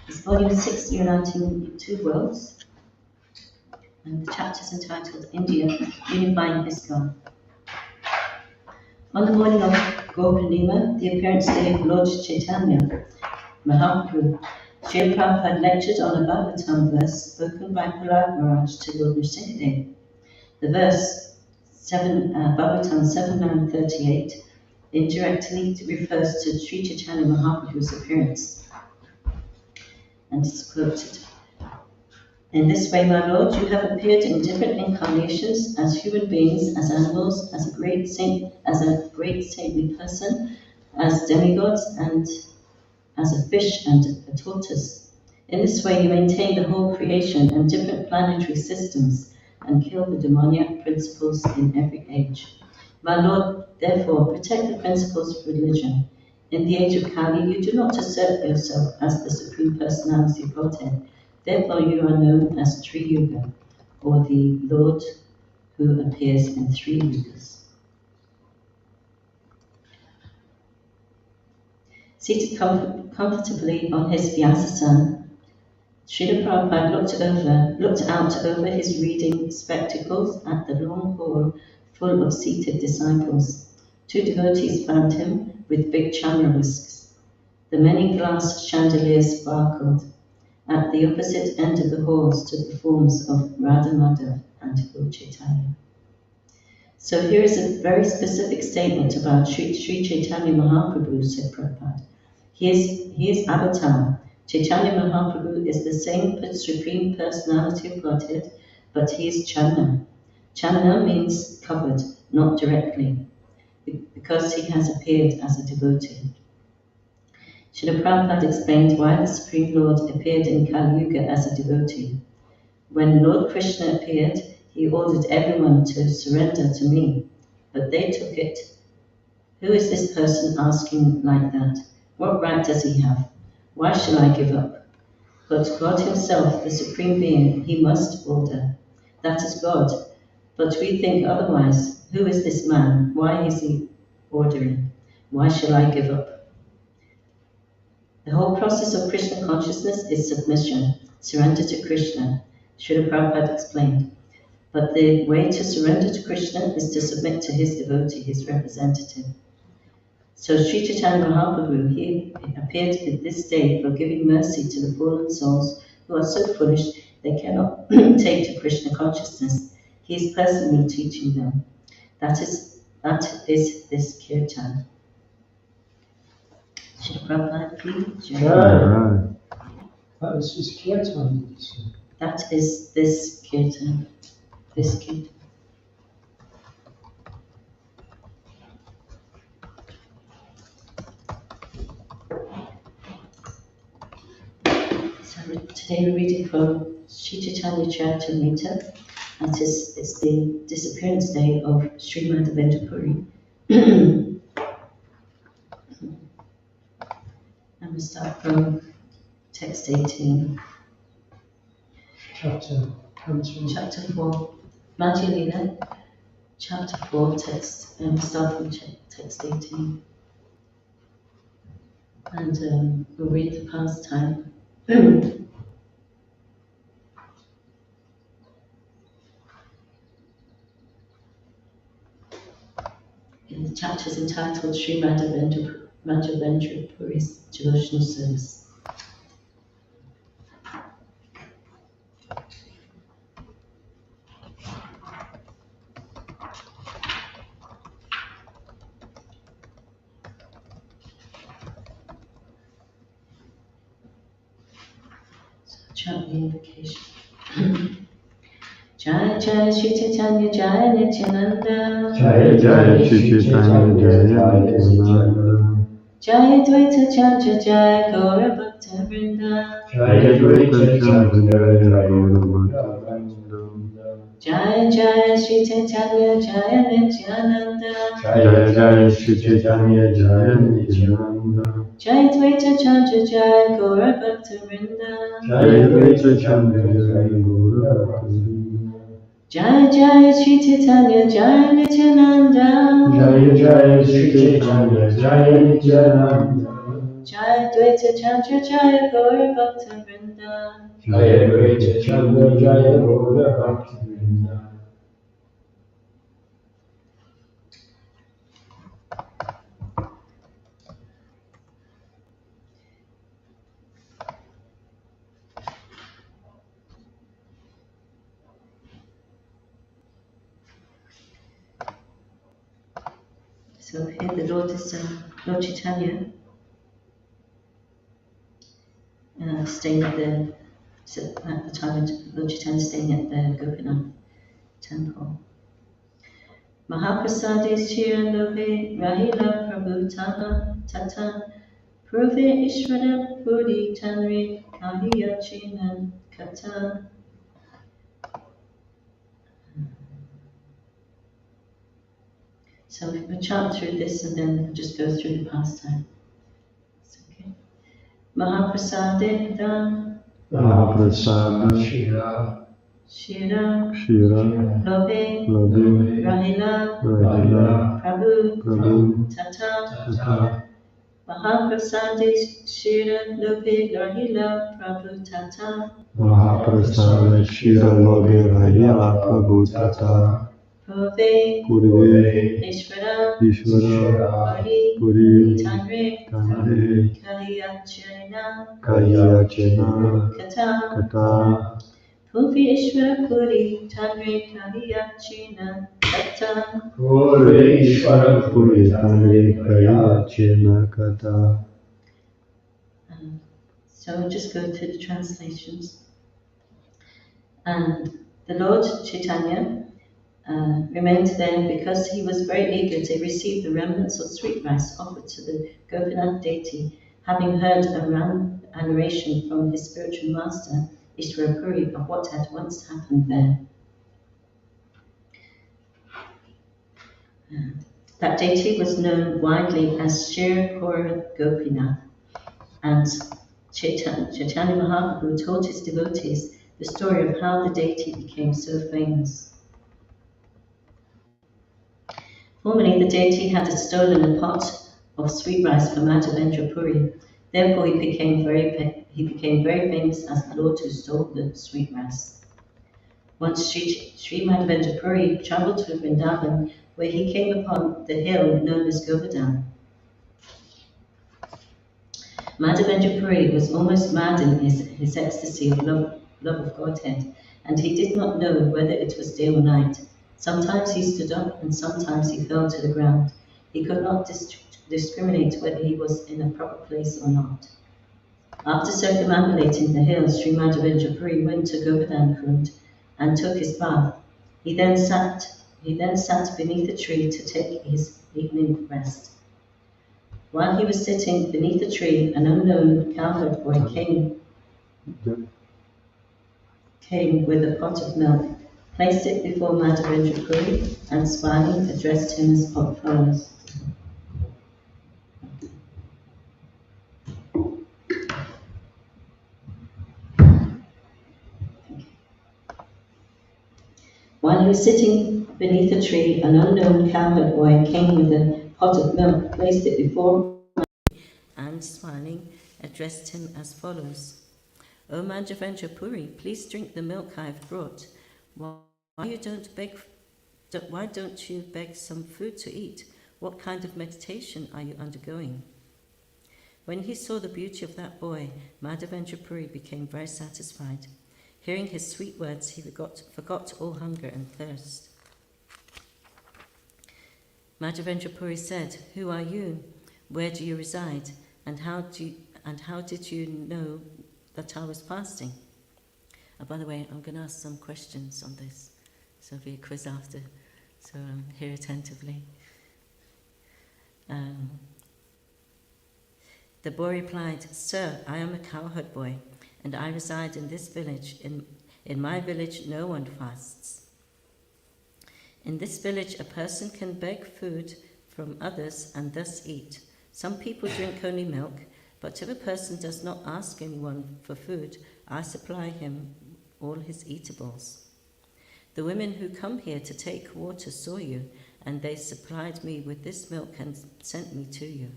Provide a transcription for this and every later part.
It's volume 6, Uniting Two Worlds, and the chapter is entitled India, Unifying ISKCON. On the morning of Gaur Purnima, the appearance day of Lord Chaitanya Mahaprabhu, Srila Prabhupada lectured on a Bhagavatam verse spoken by Prahlad Maharaj to Lord Nrsimhadev. The verse, Bhagavatam 7.938, indirectly refers to Sri Chaitanya Mahaprabhu's appearance. And it's quoted. In this way, my Lord, you have appeared in different incarnations as human beings, as animals, as a great saintly person, as demigods, and as a fish and a tortoise. In this way, you maintain the whole creation and different planetary systems and kill the demoniac principles in every age. My Lord, therefore, protect the principles of religion. In the age of Kali, you do not assert yourself as the Supreme Personality of Godhead. Therefore, you are known as Tri Yuga, or the Lord who appears in 3 yugas. Seated comfortably on his Vyasasana, Srila Prabhupada looked out over his reading spectacles at the long hall full of seated disciples. 2 devotees found him with big chamarisks. The many glass chandeliers sparkled. At the opposite end of the hall stood the forms of Radha Madhav and Gaur Chaitanya. So here is a very specific statement about Sri Chaitanya Mahaprabhu, said Prabhupada. He is Avatar. Chaitanya Mahaprabhu is the same Supreme Personality of Godhead, but he is Channa. Channa means covered, not directly, because he has appeared as a devotee. Srila Prabhupada explained why the Supreme Lord appeared in Kali Yuga as a devotee. When Lord Krishna appeared, he ordered everyone to surrender to me, but they took it. Who is this person asking like that? What right does he have? Why shall I give up? But God himself, the Supreme Being, he must order. That is God. But we think otherwise. Who is this man? Why is he ordering? Why shall I give up? The whole process of Krishna consciousness is submission, surrender to Krishna, Srila Prabhupada explained. But the way to surrender to Krishna is to submit to his devotee, his representative. So Sri Chaitanya Mahaprabhu, he appeared in this day for giving mercy to the fallen souls who are so foolish they cannot take to Krishna consciousness. He is personally teaching them. That is this kirtan. Srila Prabhupada, please. Right. That is his kirtan. That is this kirtan. This kirtan. So today we're reading from Sri Chaitanya Charitamrita, and it's the disappearance day of Sri Mahavendra Puri. And we start from text 18. Chapter 4, Madhya Lila, chapter 4, text, and we start from text 18. And we'll read the pastime. The chapter is entitled Sri Mahavendra Puri's devotional service. Chant the invocation. Jai Jai Shri Chaitanya Jai Nityananda. Jai Jai Shri Chaitanya Jai Nityananda. Jai Dvaita Chandra Jai Gaura Bhakta Vrinda. Jai Dvaita Chandra Jai Gaura Bhakta Vrinda. Jai Jai Shri Chaitanya Jai Nityananda. Jai Jai Shri Chaitanya Jai Nityananda. Jai Dvaita Chandra Jai Gaura Bhakta Vrinda. Jai Dvaita Chandra Jai Gaura Bhakta Vrinda. Jai Jai Shri Chaitanya Jai Nityananda. Jai Jai Shri Chaitanya Jai Nityananda. Jai Dvaita Chandra Jai Gaura Bhakta Vrinda. Jai Dvaita Chandra Jai Gaura Bhakta Vrinda. So here the Lord is Lord Chaitanya staying at the time Lord Chaitanya staying at the Gopinath temple. Mahaprasade Shira Lobe Rahila Prabhu Tata Prove Ishvara Puri Tanri Kahiya Chinan Kata. So we'll chant through this and then we'll just go through the pastime. Okay. Mahaprasade Mahaprasada Shira Lobe Rahila Prabhu Tata Mahaprasade Shira Lobe Rahila Prabhu Tata Mahaprasada Shira Lobe Rahila Prabhu Tata Purve Ishvara Puri Tanre Tanre Kahiyachena Kata Kata Purve Ishvara Puri Tanre Kahiyachena Kata Purve Ishvara Puri Tanre Kahiyachena Kata. So we'll just go through the translations. And the Lord Chaitanya remained there because he was very eager to receive the remnants of sweet rice offered to the Gopinath deity, having heard a narration from his spiritual master, Ishvara Puri, of what had once happened there. That deity was known widely as Shirapura Gopinath, and Chaitanya Mahaprabhu told his devotees the story of how the deity became so famous. Formerly, the deity had stolen a pot of sweet rice from Mahavendra Puri. Therefore, he became very famous as the Lord who stole the sweet rice. Once Sri Mahavendra Puri travelled to Vrindavan, where he came upon the hill known as Govardhan. Mahavendra Puri was almost mad in his ecstasy of love of Godhead, and he did not know whether it was day or night. Sometimes he stood up, and sometimes he fell to the ground. He could not discriminate whether he was in a proper place or not. After circumambulating the hill, Sri Mahavendra Puri went to Govardhan Kund and took his bath. He then sat beneath a tree to take his evening rest. While he was sitting beneath a tree, an unknown cowherd boy came with a pot of milk, placed it before Mahavendra Puri, and smiling addressed him as follows. While he was sitting beneath a tree, an unknown cowherd boy came with a pot of milk, placed it before and smiling addressed him as follows. O Mahavendra Puri, please drink the milk I have brought. Why don't you beg some food to eat? What kind of meditation are you undergoing? When he saw the beauty of that boy, Mahavendra Puri became very satisfied. Hearing his sweet words, he forgot all hunger and thirst. Mahavendra Puri said, "Who are you? Where do you reside? And how did you know that I was fasting?" By the way, I'm going to ask some questions on this, so there'll be a quiz after, so hear attentively. The boy replied, "Sir, I am a cowherd boy, and I reside in this village. In my village, no one fasts. In this village, a person can beg food from others and thus eat. Some people drink only milk, but if a person does not ask anyone for food, I supply him all his eatables. The women who come here to take water saw you, and they supplied me with this milk and sent me to you."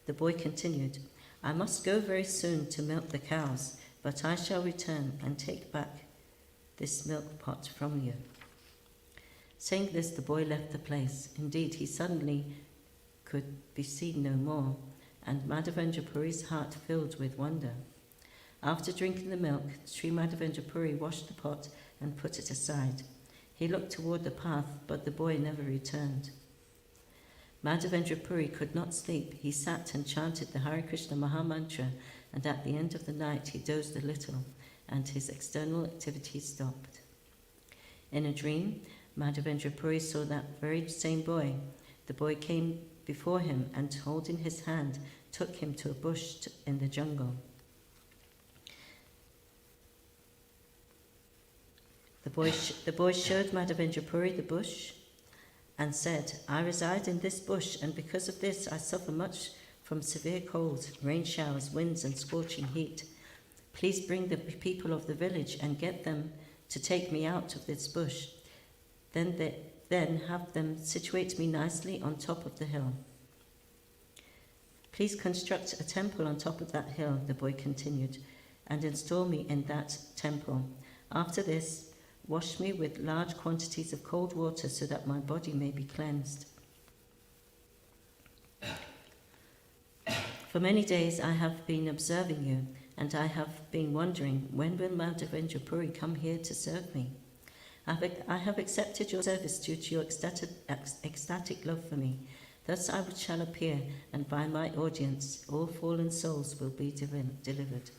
The boy continued, "I must go very soon to milk the cows, but I shall return and take back this milk pot from you." Saying this, the boy left the place. Indeed, he suddenly could be seen no more, and Mahavendra Puri's heart filled with wonder. After drinking the milk, Sri Mahavendra Puri washed the pot and put it aside. He looked toward the path, but the boy never returned. Mahavendra Puri could not sleep. He sat and chanted the Hare Krishna Maha Mantra, and at the end of the night he dozed a little, and his external activities stopped. In a dream, Mahavendra Puri saw that very same boy. The boy came before him and, holding his hand, took him to a bush in the jungle. The boy showed Mahavendra Puri the bush and said, "I reside in this bush, and because of this I suffer much from severe cold, rain showers, winds, and scorching heat. Please bring the people of the village and get them to take me out of this bush. Then have them situate me nicely on top of the hill. Please construct a temple on top of that hill," the boy continued, "and install me in that temple. After this, wash me with large quantities of cold water so that my body may be cleansed. For many days I have been observing you, and I have been wondering, when will Mahavendra Puri come here to serve me? I have accepted your service due to your ecstatic love for me. Thus I shall appear, and by my audience all fallen souls will be delivered.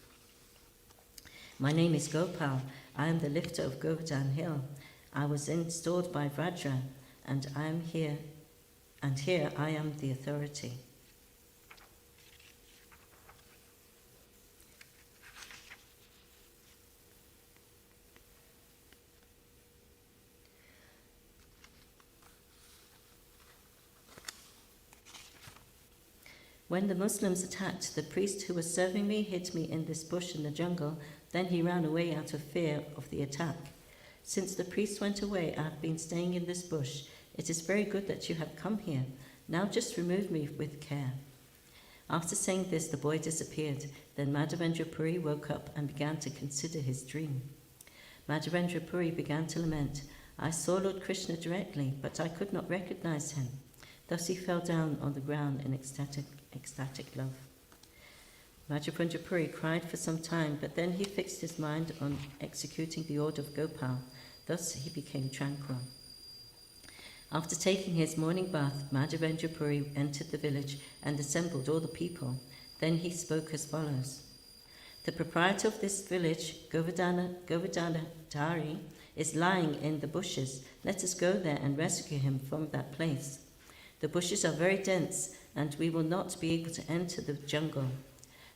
My name is Gopal. I am the lifter of Govardhan Hill. I was installed by Vajra, and here I am the authority." When the Muslims attacked, the priest who was serving me hid me in this bush in the jungle. Then he ran away out of fear of the attack. Since the priest went away, I have been staying in this bush. "It is very good that you have come here. Now just remove me with care." After saying this, the boy disappeared. Then Mahavendra Puri woke up and began to consider his dream. Mahavendra Puri began to lament, "I saw Lord Krishna directly, but I could not recognize him." Thus he fell down on the ground in ecstatic love. Mahavendra Puri cried for some time, but then he fixed his mind on executing the order of Gopal. Thus he became tranquil. After taking his morning bath, Mahavendra Puri entered the village and assembled all the people. Then he spoke as follows. "The proprietor of this village, Govardhana Dhari, is lying in the bushes. Let us go there and rescue him from that place. The bushes are very dense, and we will not be able to enter the jungle.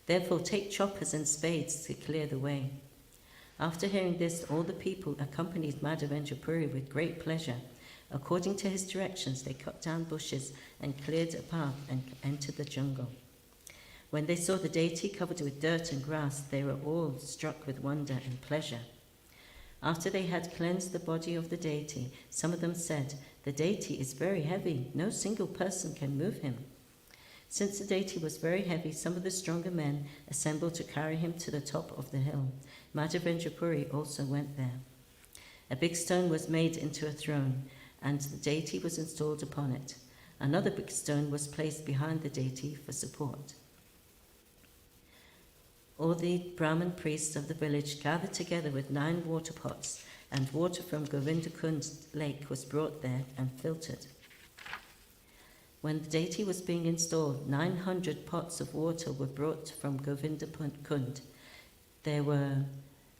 Therefore take choppers and spades to clear the way." After hearing this, all the people accompanied Mahavendra Puri with great pleasure. According to his directions, they cut down bushes and cleared a path and entered the jungle. When they saw the deity covered with dirt and grass, they were all struck with wonder and pleasure. After they had cleansed the body of the deity, some of them said, "The deity is very heavy. No single person can move him." Since the deity was very heavy, some of the stronger men assembled to carry him to the top of the hill. Mahavendra Puri also went there. A big stone was made into a throne, and the deity was installed upon it. Another big stone was placed behind the deity for support. All the Brahmin priests of the village gathered together with 9 water pots, and water from Govinda Kund lake was brought there and filtered. When the deity was being installed, 900 pots of water were brought from Govinda Kund. There were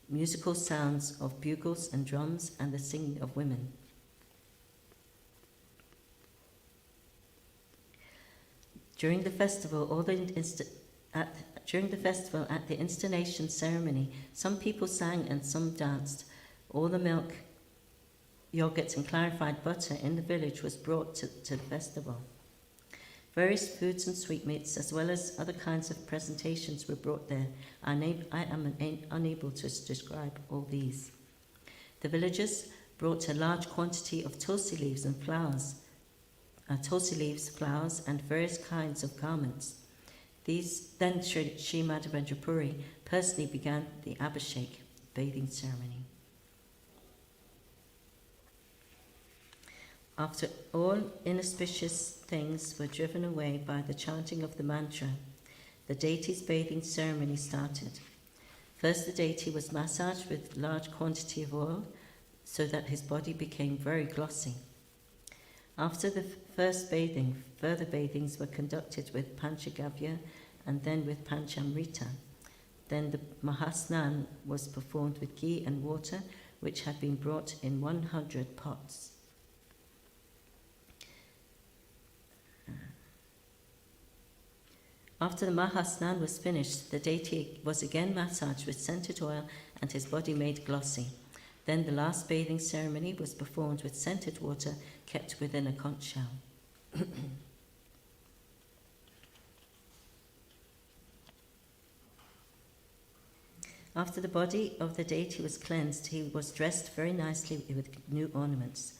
musical sounds of bugles and drums and the singing of women. During the festival, at the installation ceremony, some people sang and some danced. All the milk, yogurt and clarified butter in the village was brought to the festival. Various foods and sweetmeats, as well as other kinds of presentations, were brought there. I am unable to describe all these. The villagers brought a large quantity of tulsi leaves, flowers, and various kinds of garments. Then Sri Mahavendra Puri personally began the Abhishek bathing ceremony. After all inauspicious things were driven away by the chanting of the mantra, the deity's bathing ceremony started. First, the deity was massaged with large quantity of oil so that his body became very glossy. After the first bathing, further bathings were conducted with Panchagavya and then with Panchamrita. Then the Mahasnan was performed with ghee and water, which had been brought in 100 pots. After the Mahasnan was finished, the deity was again massaged with scented oil and his body made glossy. Then the last bathing ceremony was performed with scented water kept within a conch shell. After the body of the deity was cleansed, he was dressed very nicely with new garments.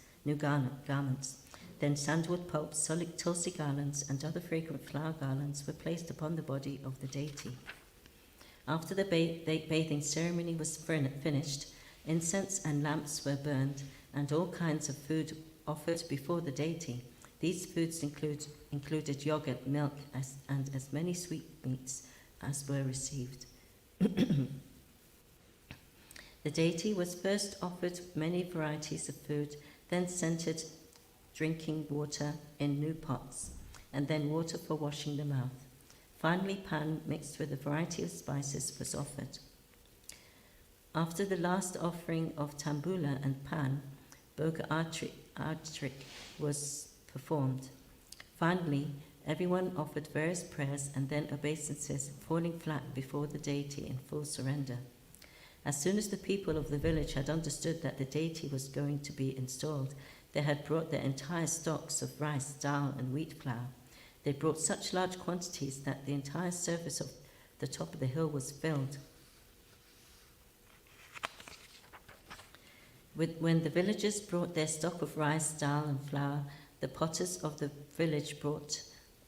Then sandalwood pulps, tulsi garlands, and other fragrant flower garlands were placed upon the body of the deity. After the bathing ceremony was finished, incense and lamps were burned, and all kinds of food offered before the deity. These foods included yogurt, milk, and as many sweetmeats as were received. The deity was first offered many varieties of food, then scented drinking water in new pots, and then water for washing the mouth. Finally, pan mixed with a variety of spices was offered. After the last offering of tambula and pan, Bhoga Artrik was performed. Finally, everyone offered various prayers and then obeisances, falling flat before the deity in full surrender. As soon as the people of the village had understood that the deity was going to be installed, they had brought their entire stocks of rice, dal, and wheat flour. They brought such large quantities that the entire surface of the top of the hill was filled. When the villagers brought their stock of rice, dal, and flour, the potters of the village brought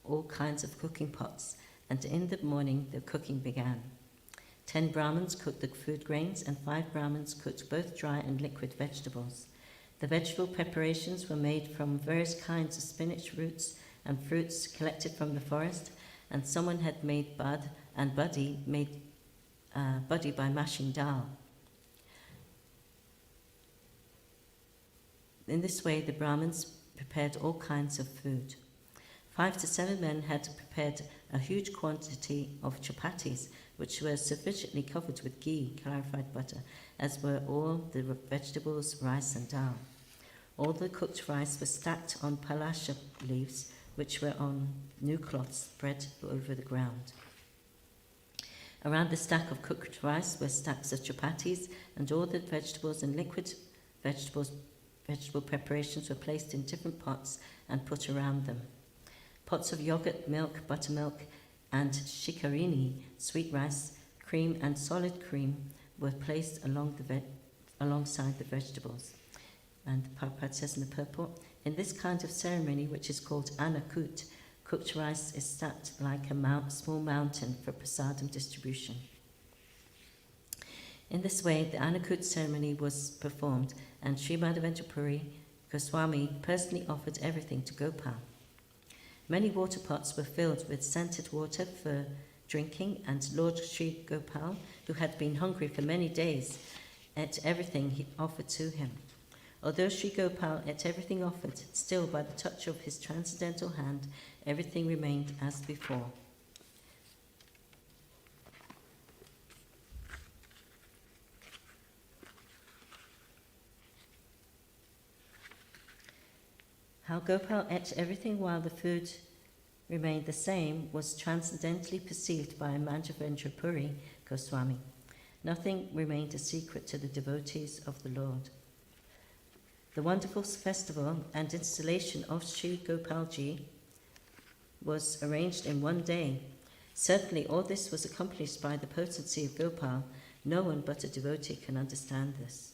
all kinds of cooking pots, and in the morning the cooking began. 10 Brahmins cooked the food grains, and 5 Brahmins cooked both dry and liquid vegetables. The vegetable preparations were made from various kinds of spinach roots and fruits collected from the forest, and someone had made bud, and Buddy made buddy by mashing dal. In this way, the Brahmins prepared all kinds of food. 5 to 7 men had prepared a huge quantity of chapatis, which were sufficiently covered with ghee, clarified butter, as were all the vegetables, rice, and dal. All the cooked rice was stacked on palasha leaves, which were on new cloths spread over the ground. Around the stack of cooked rice were stacks of chapatis, and all the vegetables and liquid vegetable preparations were placed in different pots and put around them. Pots of yogurt, milk, buttermilk, and shikarini, sweet rice, cream, and solid cream were placed alongside the vegetables. And Prabhupada says in the purport, in this kind of ceremony, which is called anakut, cooked rice is stacked like a small mountain for prasadam distribution. In this way, the anakut ceremony was performed, and Sri Mahavendra Puri Goswami personally offered everything to Gopal. Many water pots were filled with scented water for drinking, and Lord Sri Gopal, who had been hungry for many days, ate everything he offered to him. Although Sri Gopal ate everything offered, still by the touch of his transcendental hand, everything remained as before. How Gopal ate everything while the food remained the same was transcendently perceived by Mahavendra Puri Goswami. Nothing remained a secret to the devotees of the Lord. The wonderful festival and installation of Sri Gopalji was arranged in one day. Certainly all this was accomplished by the potency of Gopal. No one but a devotee can understand this.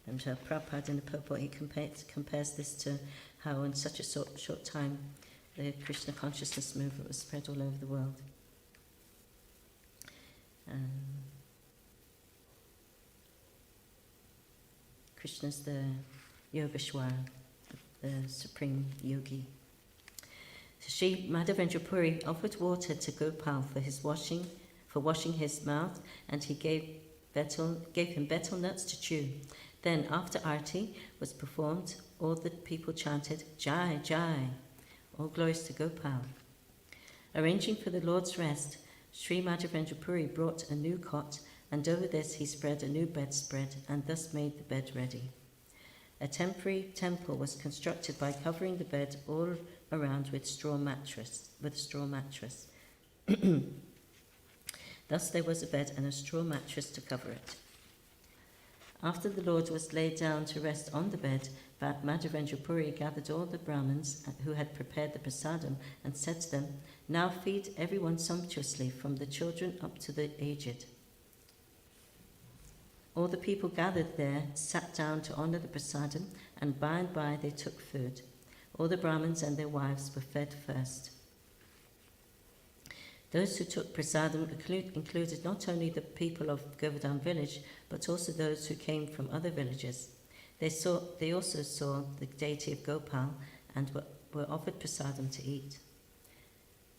And Prabhupada in the purport, he compares this to how in such a short time the Krishna consciousness movement was spread all over the world. Krishna's the Yogeshwara, the supreme yogi. Sri Mahavendra Puri offered water to Gopal for washing his mouth, and he gave him betel nuts to chew. Then, after Arti was performed, all the people chanted, Jai, Jai, all glories to Gopal. Arranging for the Lord's rest, Sri Mahavendra Puri brought a new cot, and over this he spread a new bedspread, and thus made the bed ready. A temporary temple was constructed by covering the bed all around with a straw mattress. Thus there was a bed and a straw mattress to cover it. After the Lord was laid down to rest on the bed, Mahavendra Puri gathered all the Brahmins who had prepared the prasadam and said to them, Now feed everyone sumptuously, from the children up to the aged. All the people gathered there sat down to honor the prasadam, and by they took food. All the Brahmins and their wives were fed first. Those who took prasadam included not only the people of Govardhan village, but also those who came from other villages. They also saw the deity of Gopal and were offered prasadam to eat.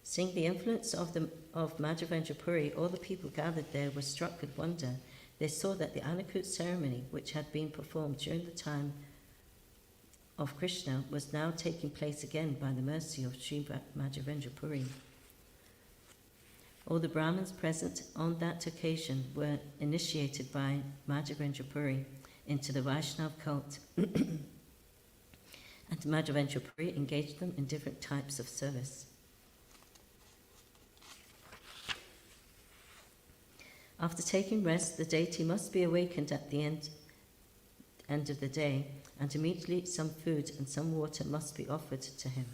Seeing the influence of Mahavendra Puri, all the people gathered there were struck with wonder. They saw that the Anakut ceremony, which had been performed during the time of Krishna, was now taking place again by the mercy of Sri Mahavendra Puri. All the Brahmins present on that occasion were initiated by Mahavendra Puri into the Vaishnava cult, and Mahavendra Puri engaged them in different types of service. After taking rest, the deity must be awakened at the end of the day, and immediately some food and some water must be offered to him.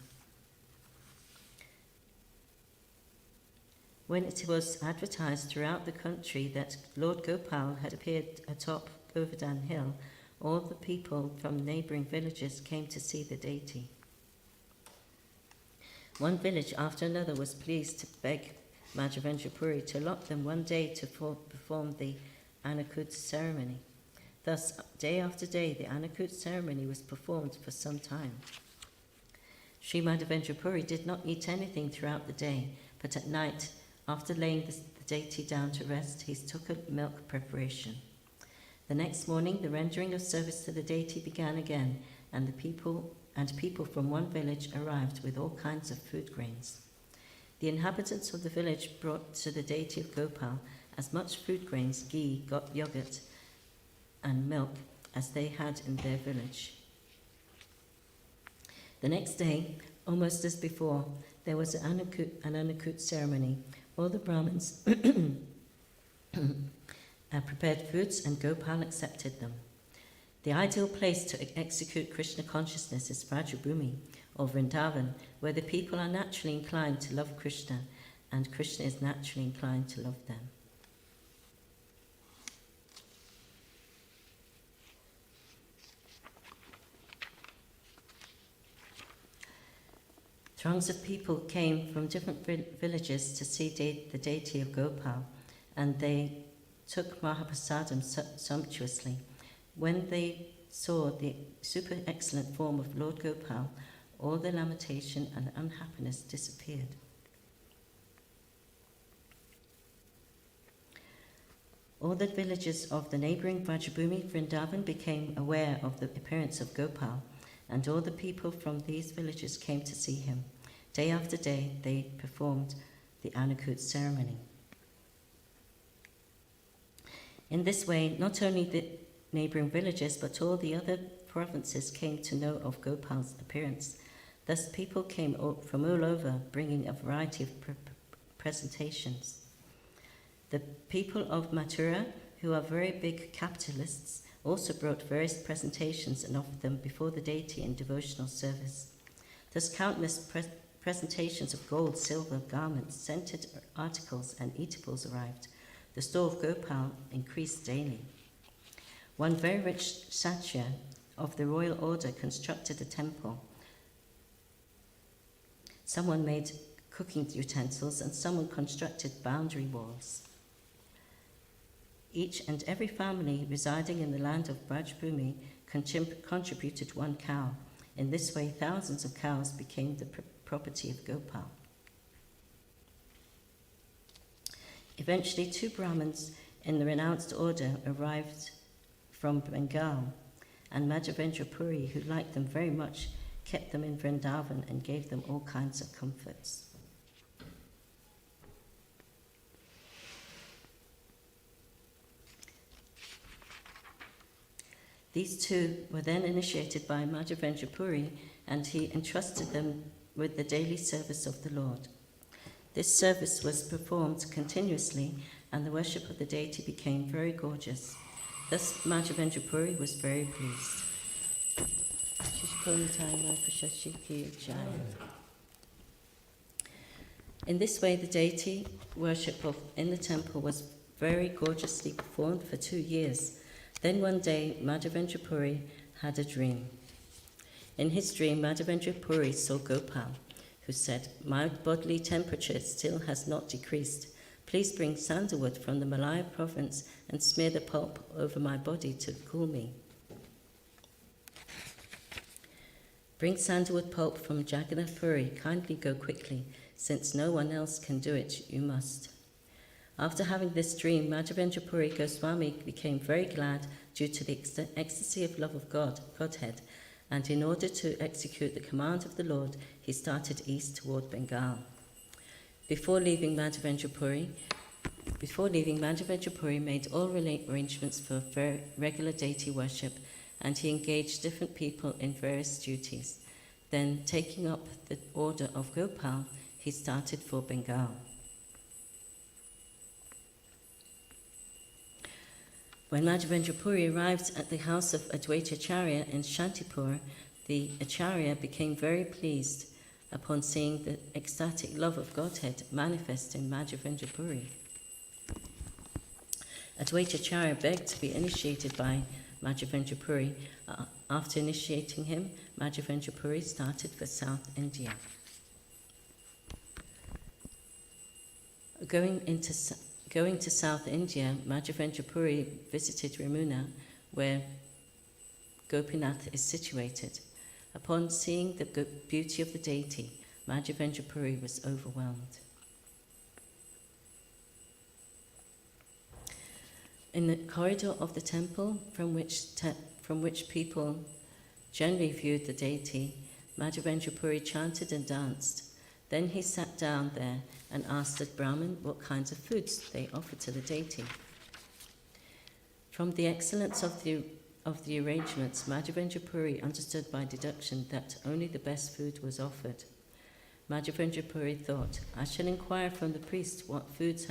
When it was advertised throughout the country that Lord Gopal had appeared atop Govardhan Hill, all the people from neighbouring villages came to see the deity. One village after another was pleased to beg Mahavendra Puri to allot them one day to perform the Anakut ceremony. Thus, day after day, the Anakut ceremony was performed for some time. Sri Mahavendra Puri did not eat anything throughout the day, but at night, after laying the deity down to rest, he took a milk preparation. The next morning, the rendering of service to the deity began again, and people from one village arrived with all kinds of food grains. The inhabitants of the village brought to the deity of Gopal as much food grains, ghee, yogurt, and milk as they had in their village. The next day, almost as before, there was an Anakut ceremony. All the Brahmins prepared foods and Gopal accepted them. The ideal place to execute Krishna consciousness is Vrajabhumi, or Vrindavan, where the people are naturally inclined to love Krishna and Krishna is naturally inclined to love them. Throngs of people came from different villages to see the deity of Gopal, and they took Mahaprasadam sumptuously. When they saw the super excellent form of Lord Gopal, all their lamentation and unhappiness disappeared. All the villages of the neighbouring Vrajabhumi Vrindavan became aware of the appearance of Gopal, and all the people from these villages came to see him. Day after day, they performed the Anakut ceremony. In this way, not only the neighbouring villages, but all the other provinces came to know of Gopal's appearance. Thus, people came from all over, bringing a variety of presentations. The people of Mathura, who are very big capitalists, also brought various presentations and offered them before the deity in devotional service. Thus, countless presentations of gold, silver, garments, scented articles, and eatables arrived. The store of Gopal increased daily. One very rich Kshatriya of the royal order constructed a temple. Someone made cooking utensils, and someone constructed boundary walls. Each and every family residing in the land of Vrajabhumi contributed one cow. In this way, thousands of cows became the property of Gopal. Eventually, 2 Brahmins in the renounced order arrived from Bengal, and Mahavendra Puri, who liked them very much, kept them in Vrindavan and gave them all kinds of comforts. These 2 were then initiated by Mahavendra Puri, and he entrusted them with the daily service of the Lord. This service was performed continuously, and the worship of the deity became very gorgeous. Thus, Mahavendra Puri was very pleased. In this way, the deity worship in the temple was very gorgeously performed for 2 years. Then one day, Mahavendra Puri had a dream. In his dream, Mahavendra Puri saw Gopal, who said, "My bodily temperature still has not decreased. Please bring sandalwood from the Malaya province and smear the pulp over my body to cool me." "Bring sandalwood pulp from Jagannath Puri. Kindly go quickly. Since no one else can do it, you must." After having this dream, Mahavendra Puri Goswami became very glad due to the ecstasy of love of Godhead, and in order to execute the command of the Lord, he started east toward Bengal. Before leaving, Mahavendra Puri made all arrangements for regular deity worship, and he engaged different people in various duties. Then, taking up the order of Gopal, he started for Bengal. When Mahavendra Puri arrived at the house of Advaita Acharya in Shantipur, the Acharya became very pleased upon seeing the ecstatic love of Godhead manifest in Mahavendra Puri. Advaitacharya begged to be initiated by Mahavendra Puri. After initiating him, Mahavendra Puri started for South India. Going to South India, Mahavendra Puri visited Ramuna, where Gopinath is situated. Upon seeing the beauty of the deity, Mahavendra Puri was overwhelmed. In the corridor of the temple from which people generally viewed the deity, Mahavendra Puri chanted and danced. Then he sat down there and asked the Brahmin what kinds of foods they offered to the deity. From the excellence of the arrangements, Mahavendra Puri understood by deduction that only the best food was offered. Mahavendra Puri thought, I shall inquire from the priest what foods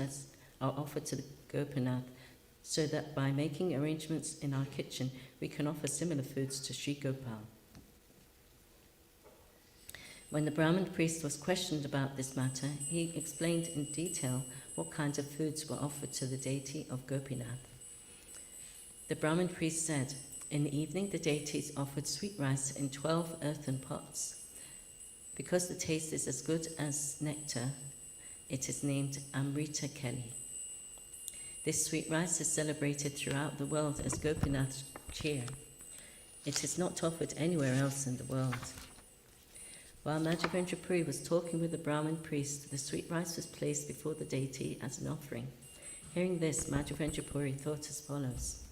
are offered to the Gopinath, so that by making arrangements in our kitchen, we can offer similar foods to Sri Gopal. When the Brahmin priest was questioned about this matter, he explained in detail what kinds of foods were offered to the deity of Gopinath. The Brahmin priest said, in the evening the deities offered sweet rice in 12 earthen pots. Because the taste is as good as nectar, it is named Amrita Keli. This sweet rice is celebrated throughout the world as Gopinath Kheer. It is not offered anywhere else in the world. While Mahavendra Puri was talking with the Brahmin priest, the sweet rice was placed before the deity as an offering. Hearing this, Mahavendra Puri thought as follows: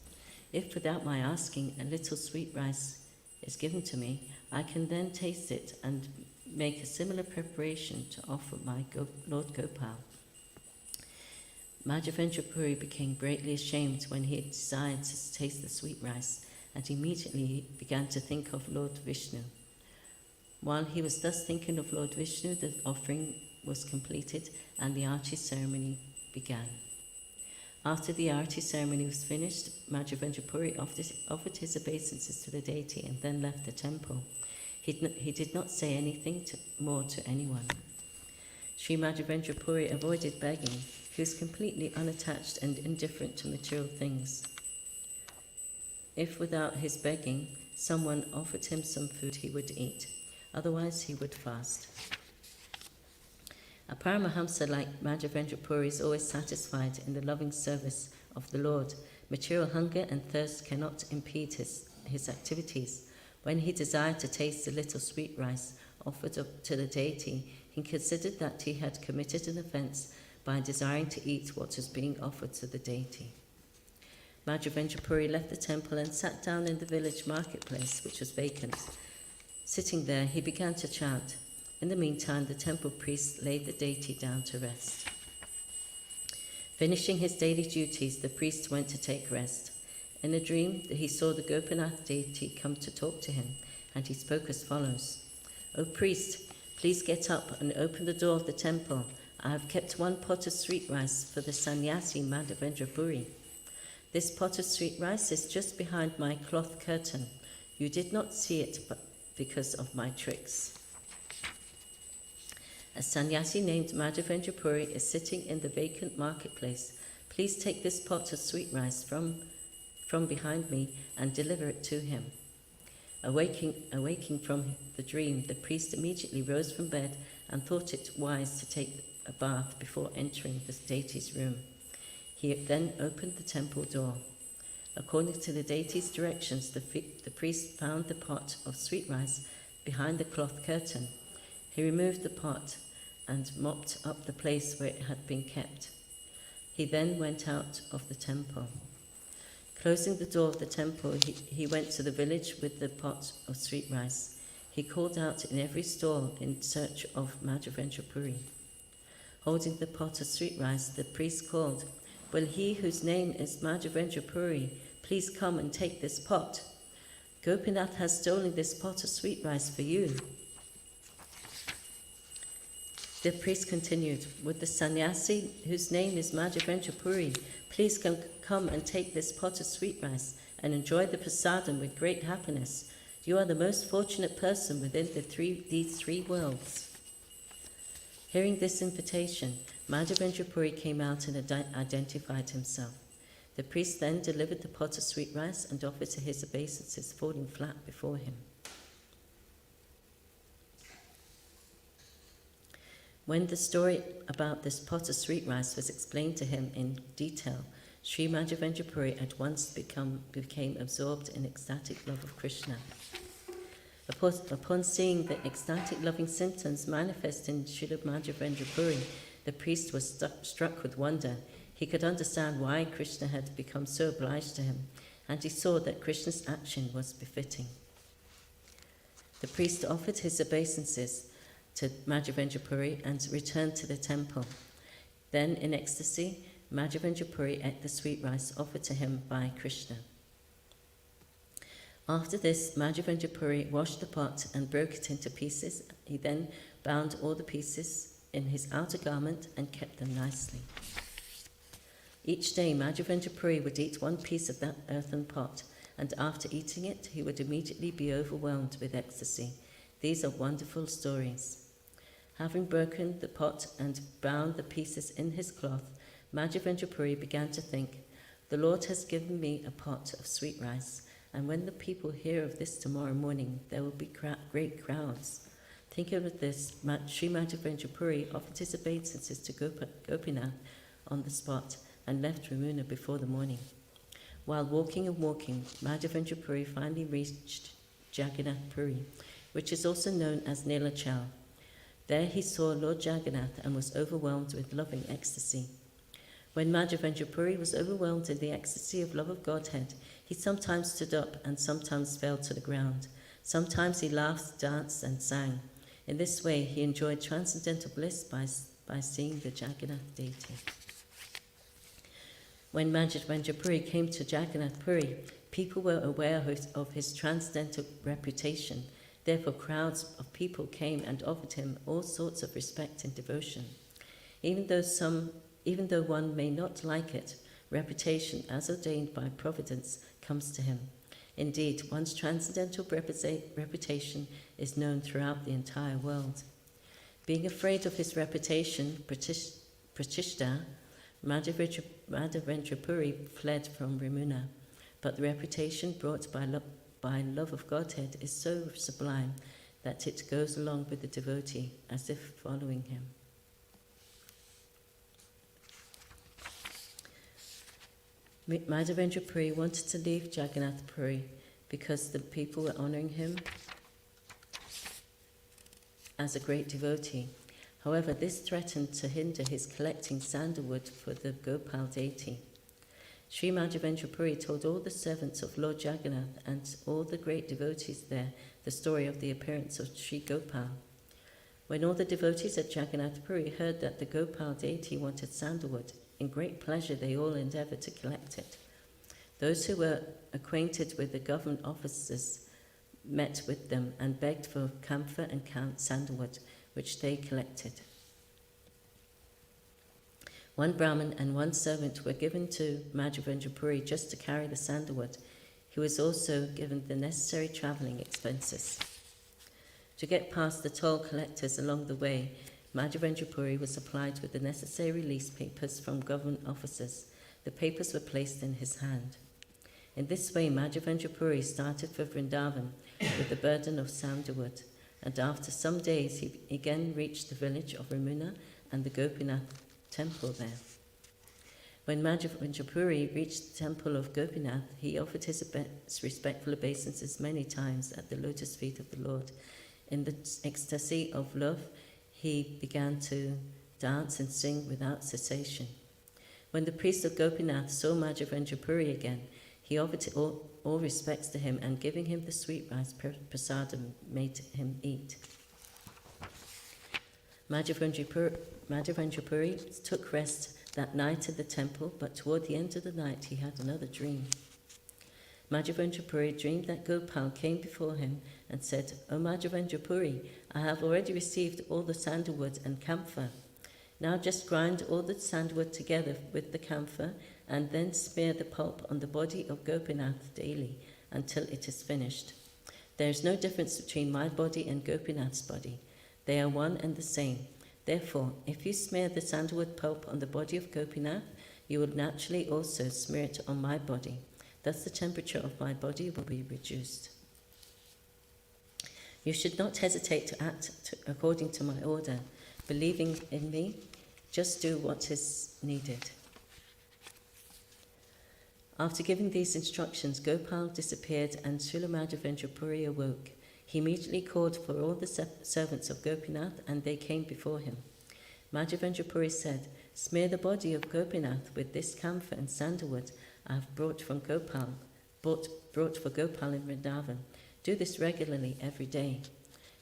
if without my asking a little sweet rice is given to me, I can then taste it and make a similar preparation to offer my Lord Gopal. Mahavendra Puri became greatly ashamed when he desired to taste the sweet rice, and immediately began to think of Lord Vishnu. While he was thus thinking of Lord Vishnu, the offering was completed and the arati ceremony began. After the arati ceremony was finished, Mahavendra Puri offered his obeisances to the deity and then left the temple. He did not say anything more to anyone. Sri Mahavendra Puri avoided begging. He was completely unattached and indifferent to material things. If without his begging, someone offered him some food, he would eat. Otherwise, he would fast. A Paramahamsa like Mahavendra Puri is always satisfied in the loving service of the Lord. Material hunger and thirst cannot impede his activities. When he desired to taste the little sweet rice offered up to the deity, he considered that he had committed an offence by desiring to eat what was being offered to the deity. Mahavendra Puri left the temple and sat down in the village marketplace, which was vacant. Sitting there, he began to chant. In the meantime, the temple priest laid the deity down to rest. Finishing his daily duties, the priest went to take rest. In a dream, he saw the Gopinath deity come to talk to him, and he spoke as follows: O priest, please get up and open the door of the temple. I have kept one pot of sweet rice for the sannyasi Mahavendra Puri. This pot of sweet rice is just behind my cloth curtain. You did not see it because of my tricks. A sannyasi named Mahavendra Puri is sitting in the vacant marketplace. Please take this pot of sweet rice from behind me and deliver it to him. Awaking from the dream, the priest immediately rose from bed and thought it wise to take a bath before entering the deity's room. He then opened the temple door. According to the deity's directions, the priest found the pot of sweet rice behind the cloth curtain. He removed the pot and mopped up the place where it had been kept. He then went out of the temple. Closing the door of the temple, he went to the village with the pot of sweet rice. He called out in every stall in search of Mahavendra Puri. Holding the pot of sweet rice, the priest called, "Will he whose name is Mahavendra Puri please come and take this pot? Gopinath has stolen this pot of sweet rice for you." The priest continued, "Would the sannyasi whose name is Mahavendra Puri please come and take this pot of sweet rice and enjoy the prasadam with great happiness? You are the most fortunate person within these three worlds." Hearing this invitation, Mahavendra Puri came out and identified himself. The priest then delivered the pot of sweet rice and offered to his obeisances, falling flat before him. When the story about this pot of sweet rice was explained to him in detail, Sri Mahavendra Puri at once became absorbed in ecstatic love of Krishna. Upon seeing the ecstatic loving symptoms manifest in Srila Mahavendra Puri, the priest was struck with wonder. He could understand why Krishna had become so obliged to him, and he saw that Krishna's action was befitting. The priest offered his obeisances to Mahavendra Puri and returned to the temple. Then, in ecstasy, Mahavendra Puri ate the sweet rice offered to him by Krishna. After this, Mahavendra Puri washed the pot and broke it into pieces. He then bound all the pieces in his outer garment and kept them nicely. Each day, Mahavendra Puri would eat one piece of that earthen pot, and after eating it, he would immediately be overwhelmed with ecstasy. These are wonderful stories. Having broken the pot and bound the pieces in his cloth, Mahavendra Puri began to think, "The Lord has given me a pot of sweet rice, and when the people hear of this tomorrow morning, there will be great crowds." Thinking of this, Sri Mahavendra Puri offered his obeisances to Gopinath on the spot and left Ramuna before the morning. While walking, Mahavendra Puri finally reached Jagannath Puri, which is also known as Nilachal. There he saw Lord Jagannath and was overwhelmed with loving ecstasy. When Mahavendra Puri was overwhelmed in the ecstasy of love of Godhead, he sometimes stood up and sometimes fell to the ground. Sometimes he laughed, danced, and sang. In this way, he enjoyed transcendental bliss by seeing the Jagannath deity. When Mahavendra Puri came to Jagannath Puri, people were aware of his transcendental reputation. Therefore, crowds of people came and offered him all sorts of respect and devotion. Even though one may not like it, reputation, as ordained by Providence, comes to him. Indeed, one's transcendental reputation is known throughout the entire world. Being afraid of his reputation, Pratishta, Mahavendra Puri fled from Ramuna, but the reputation brought by love of Godhead is so sublime that it goes along with the devotee as if following him. Mahavendra Puri wanted to leave Jagannath Puri because the people were honouring him as a great devotee. However, this threatened to hinder his collecting sandalwood for the Gopal deity. Sri Mahavendra Puri told all the servants of Lord Jagannath and all the great devotees there the story of the appearance of Sri Gopal. When all the devotees at Jagannath Puri heard that the Gopal deity wanted sandalwood, in great pleasure they all endeavoured to collect it. Those who were acquainted with the government officers met with them and begged for camphor and sandalwood, which they collected. One Brahmin and one servant were given to Mahavendra Puri just to carry the sandalwood. He was also given the necessary travelling expenses. To get past the toll collectors along the way, Mahavendra Puri was supplied with the necessary release papers from government officers. The papers were placed in his hand. In this way, Mahavendra Puri started for Vrindavan with the burden of sandalwood, and after some days he again reached the village of Ramuna and the Gopinath temple there. When Mahavendra Puri reached the temple of Gopinath, he offered his respectful obeisances many times at the lotus feet of the Lord. In the ecstasy of love, he began to dance and sing without cessation. When the priest of Gopinath saw Mahavendra Puri again, he offered all respects to him and giving him the sweet rice prasadam made him eat. Mahavendra Puri took rest that night at the temple, but toward the end of the night he had another dream. Mahavendra Puri dreamed that Gopal came before him and said, "O Mahavendra Puri, I have already received all the sandalwood and camphor. Now just grind all the sandalwood together with the camphor and then smear the pulp on the body of Gopinath daily until it is finished. There is no difference between my body and Gopinath's body. They are one and the same. Therefore, if you smear the sandalwood pulp on the body of Gopinath, you will naturally also smear it on my body. Thus the temperature of my body will be reduced. You should not hesitate to act according to my order. Believing in me, just do what is needed. After giving these instructions, Gopal disappeared and Srila Mahavendra Puri awoke. He immediately called for all the servants of Gopinath, and they came before him. Mahavendra Puri said, "Smear the body of Gopinath with this camphor and sandalwood I have brought for Gopal in Vrindavan. Do this regularly every day.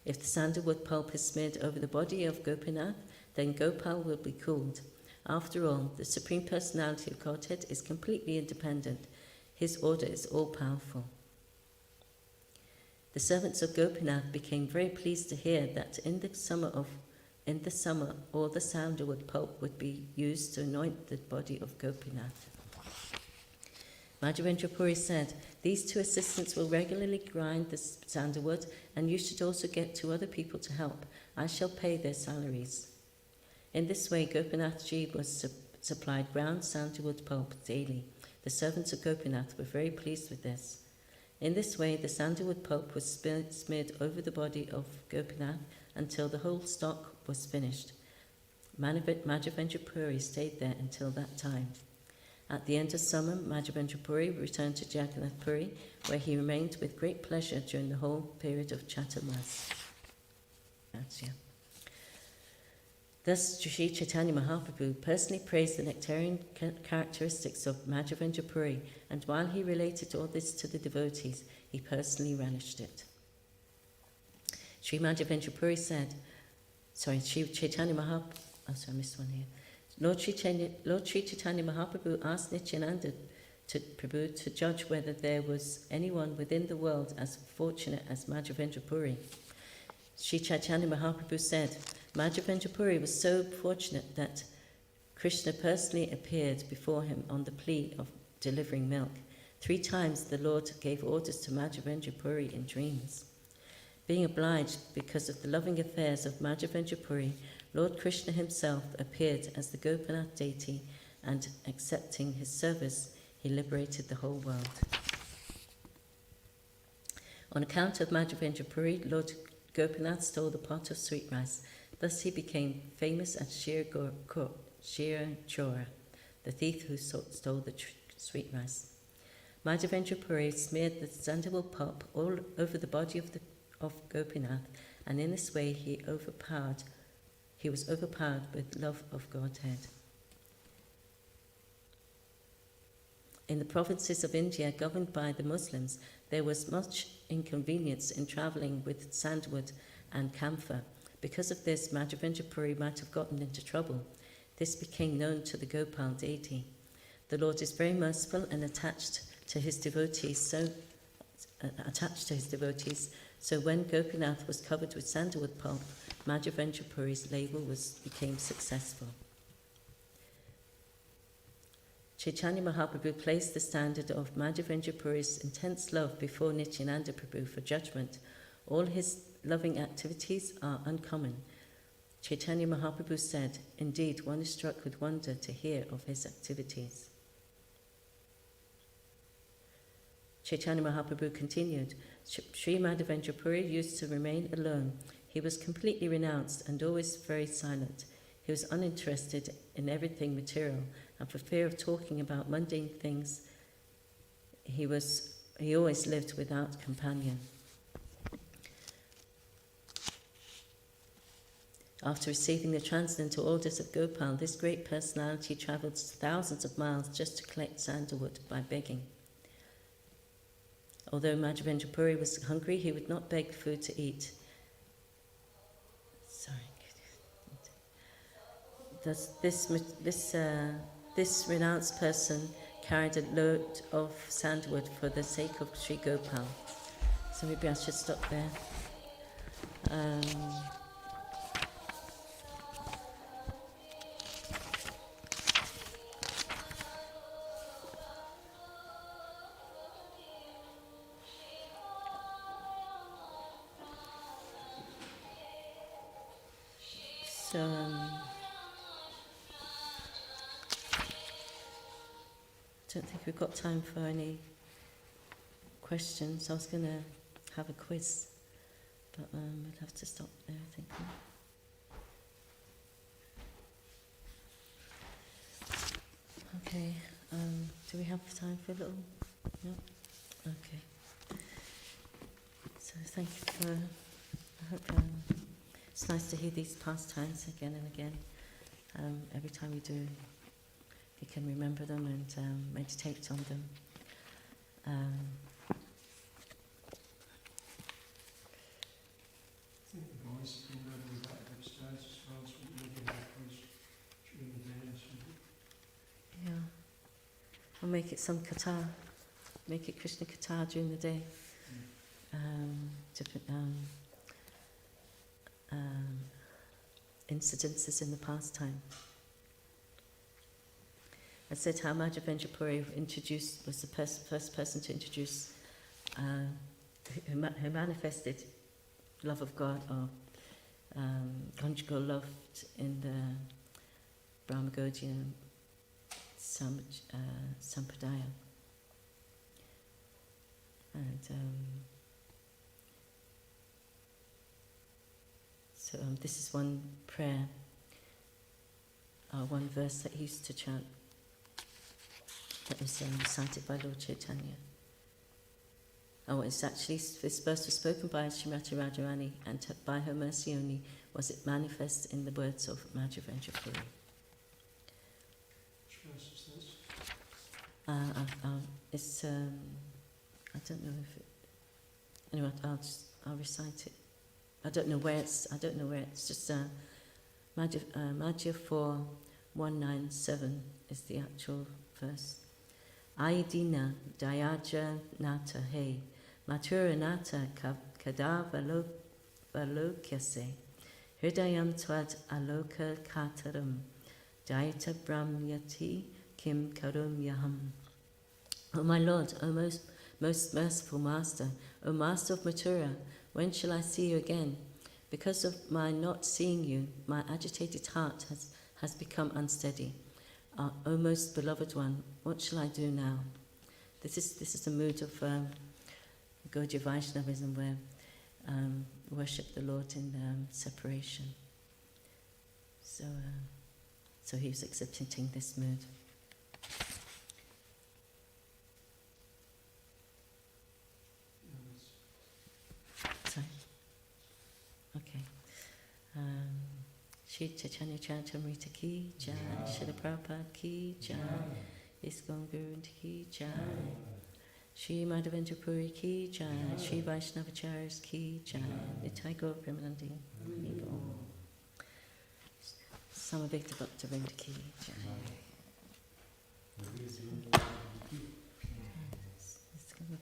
If the sandalwood pulp is smeared over the body of Gopinath, then Gopal will be cooled. After all, the Supreme Personality of Godhead is completely independent. His order is all-powerful." The servants of Gopinath became very pleased to hear that in the summer all the sandalwood pulp would be used to anoint the body of Gopinath. Mahavendra Puri said, "These two assistants will regularly grind the sandalwood, and you should also get 2 other people to help. I shall pay their salaries." In this way, Gopinath Ji was supplied ground sandalwood pulp daily. The servants of Gopinath were very pleased with this. In this way, the sandalwood pulp was smeared over the body of Gopinath until the whole stock was finished. Mahavendra Puri stayed there until that time. At the end of summer, Mahavendra Puri returned to Jagannath Puri, where he remained with great pleasure during the whole period of Chaturmas. Thus, Sri Chaitanya Mahaprabhu personally praised the nectarian characteristics of Mahavendra Puri, and while he related all this to the devotees, he personally relished it. Sri Mahavendra Puri said, Sri Chaitanya Mahaprabhu, I missed one here. Lord Sri Chaitanya Mahaprabhu asked Nityananda Prabhu to judge whether there was anyone within the world as fortunate as Mahavendra Puri. Sri Chaitanya Mahaprabhu said, Mahavendra Puri was so fortunate that Krishna personally appeared before him on the plea of delivering milk. 3 times the Lord gave orders to Mahavendra Puri in dreams. Being obliged because of the loving affairs of Mahavendra Puri, Lord Krishna himself appeared as the Gopinath deity, and accepting his service, he liberated the whole world. On account of Mahavendra Puri, Lord Gopinath stole the pot of sweet rice. Thus he became famous as Shir Chora, the thief who stole the sweet rice. Mahavendra Puri smeared the sandalwood pulp all over the body of Gopinath, and in this way he was overpowered with love of Godhead. In the provinces of India governed by the Muslims, there was much inconvenience in travelling with sandalwood and camphor. Because of this, Mahavendra Puri might have gotten into trouble. This became known to the Gopal deity. The Lord is very merciful and attached to his devotees. So when Gopinath was covered with sandalwood pulp, Mahavendra Puri's labor became successful. Chaitanya Mahaprabhu placed the standard of Mahavendra Puri's intense love before Nityananda Prabhu for judgment. All his loving activities are uncommon. Chaitanya Mahaprabhu said, "Indeed, one is struck with wonder to hear of his activities." Chaitanya Mahaprabhu continued, Sri Mahavendra Puri used to remain alone. He was completely renounced and always very silent. He was uninterested in everything material, and for fear of talking about mundane things, he always lived without companion. After receiving the transcendental orders of Gopal, this great personality travelled thousands of miles just to collect sandalwood by begging. Although Mahavendra Puri was hungry, he would not beg food to eat. Thus, this renounced person carried a load of sandalwood for the sake of Sri Gopal. So maybe I should stop there. So, don't think we've got time for any questions. I was going to have a quiz, but we'll have to stop there, I think. Okay, do we have time for a little? No? Okay. So thank you for, I hope it's nice to hear these pastimes again and again. Every time we do, you can remember them and meditate on them. I think the boys can go to the back upstairs as well, so we can have quiz during the day or something. Yeah. Or make it some kata. Make it Krishna kata during the day. Different incidences in the pastime. I said how Mahavendra Puri was the first person to introduce, who manifested love of God or conjugal love in the Brahmagaudiya Sampradaya. And so this is one prayer, one verse that he used to chant, that was recited by Lord Chaitanya. Oh, it's actually, this verse was spoken by Srimati Radharani, and by her mercy only was it manifest in the words of Mahavendra Puri. Which verse is this? It's, I don't know if it, anyway, I'll recite it. I don't know where it's just Madhya 4:197 is the actual verse. Aidina Dayaja Nata He Mathura Nata Kada Valokyase Hridayam Twad Aloka Kataram Daita Brahmyati Kim Karum Yaham. O my Lord, O most merciful Master, O Master of Mathura, when shall I see you again? Because of my not seeing you, my agitated heart has become unsteady. O most beloved one, what shall I do now? This is the mood of Gaudiya Vaishnavism, where worship the Lord in separation. So he was exhibiting this mood. Sorry. Okay. Shri Chaitanya Charitamrita ki jai, Srila Prabhupada ki jai, ISKCON Guru ki jai, Shri Mahavendra Puri ki jai, Shri Vaishnavacharyas ki jai, Nitai Gaur Premanandi. Samaveta Bhakta Vrinda ki jai.